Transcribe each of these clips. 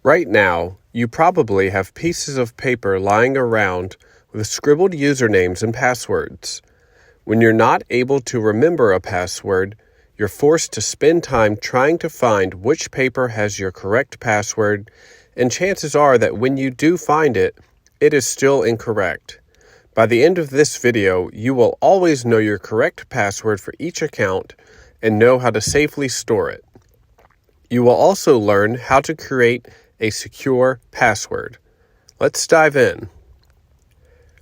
Right now, you probably have pieces of paper lying around with scribbled usernames and passwords. When you're not able to remember a password, you're forced to spend time trying to find which paper has your correct password, and chances are that when you do find it, it is still incorrect. By the end of this video, you will always know your correct password for each account and know how to safely store it. You will also learn how to create a secure password. Let's dive in.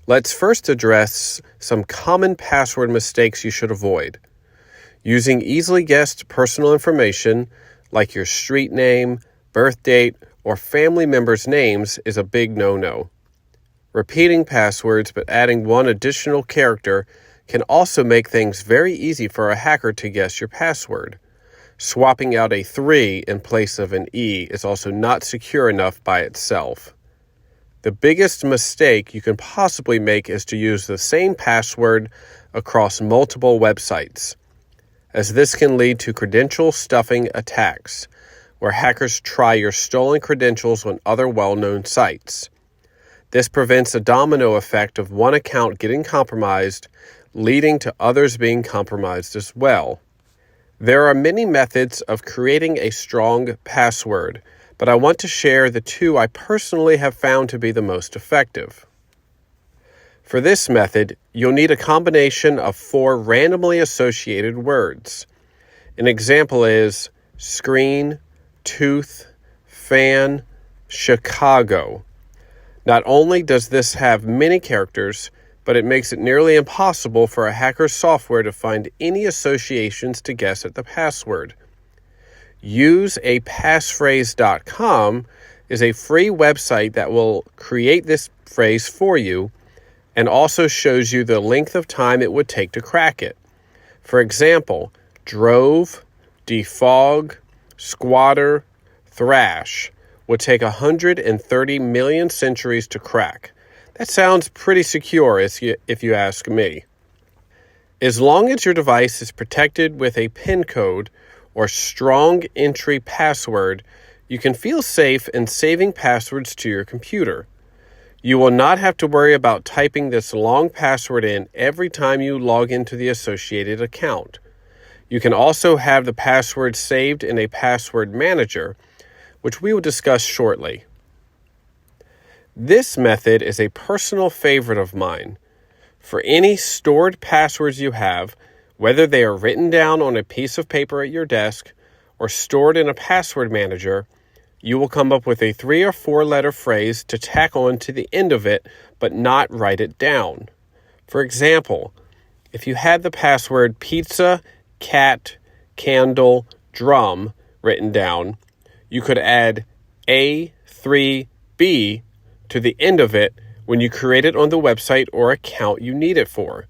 Let's first address some common password mistakes you should avoid. Using easily guessed personal information like your street name, birth date, or family members' names is a big no-no. Repeating passwords but adding one additional character can also make things very easy for a hacker to guess your password. Swapping out a 3 in place of an E is also not secure enough by itself. The biggest mistake you can possibly make is to use the same password across multiple websites, as this can lead to credential stuffing attacks, where hackers try your stolen credentials on other well-known sites. This prevents a domino effect of one account getting compromised, leading to others being compromised as well. There are many methods of creating a strong password, but I want to share the two I personally have found to be the most effective. For this method, you'll need a combination of 4 randomly associated words. An example is screen, tooth, fan, Chicago. Not only does this have many characters, but it makes it nearly impossible for a hacker's software to find any associations to guess at the password. Use a passphrase.com is a free website that will create this phrase for you and also shows you the length of time it would take to crack it. For example, drove, defog, squatter, thrash would take 130 million centuries to crack. That sounds pretty secure if you ask me. As long as your device is protected with a PIN code or strong entry password, you can feel safe in saving passwords to your computer. You will not have to worry about typing this long password in every time you log into the associated account. You can also have the password saved in a password manager, which we will discuss shortly. This method is a personal favorite of mine. For any stored passwords you have, whether they are written down on a piece of paper at your desk or stored in a password manager, you will come up with a 3 or 4 letter phrase to tack on to the end of it, but not write it down. For example, if you had the password pizza, cat, candle, drum written down, you could add A3B to the end of it when you create it on the website or account you need it for.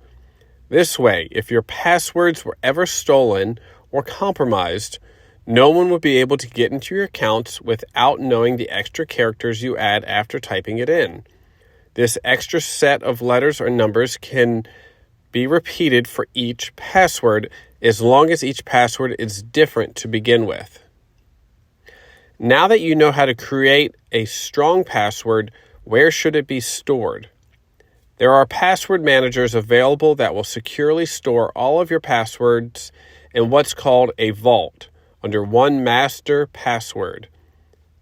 This way, if your passwords were ever stolen or compromised, no one would be able to get into your accounts without knowing the extra characters you add after typing it in. This extra set of letters or numbers can be repeated for each password as long as each password is different to begin with. Now that you know how to create a strong password, where should it be stored? There are password managers available that will securely store all of your passwords in what's called a vault under one master password.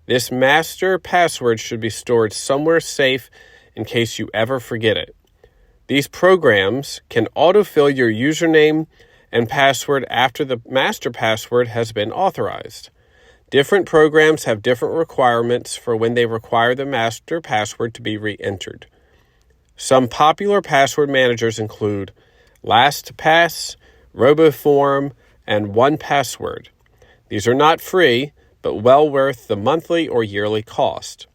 This master password should be stored somewhere safe in case you ever forget it. These programs can autofill your username and password after the master password has been authorized. Different programs have different requirements for when they require the master password to be re-entered. Some popular password managers include LastPass, RoboForm, and OnePassword. These are not free, but well worth the monthly or yearly cost.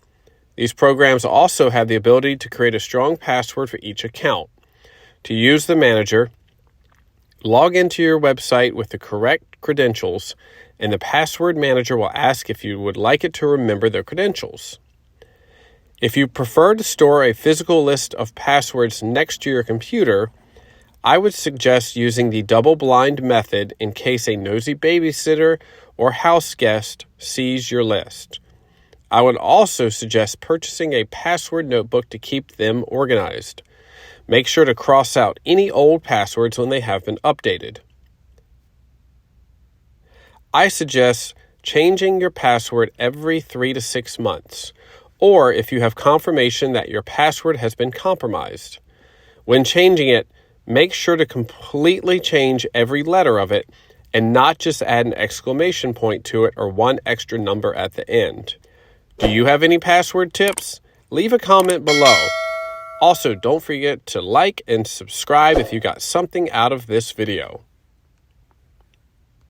These programs also have the ability to create a strong password for each account. To use the manager, log into your website with the correct credentials, and the password manager will ask if you would like it to remember their credentials. If you prefer to store a physical list of passwords next to your computer, I would suggest using the double-blind method in case a nosy babysitter or house guest sees your list. I would also suggest purchasing a password notebook to keep them organized. Make sure to cross out any old passwords when they have been updated. I suggest changing your password every 3 to 6 months, or if you have confirmation that your password has been compromised. When changing it, make sure to completely change every letter of it and not just add an exclamation point to it or one extra number at the end. Do you have any password tips? Leave a comment below. Also, don't forget to like and subscribe if you got something out of this video.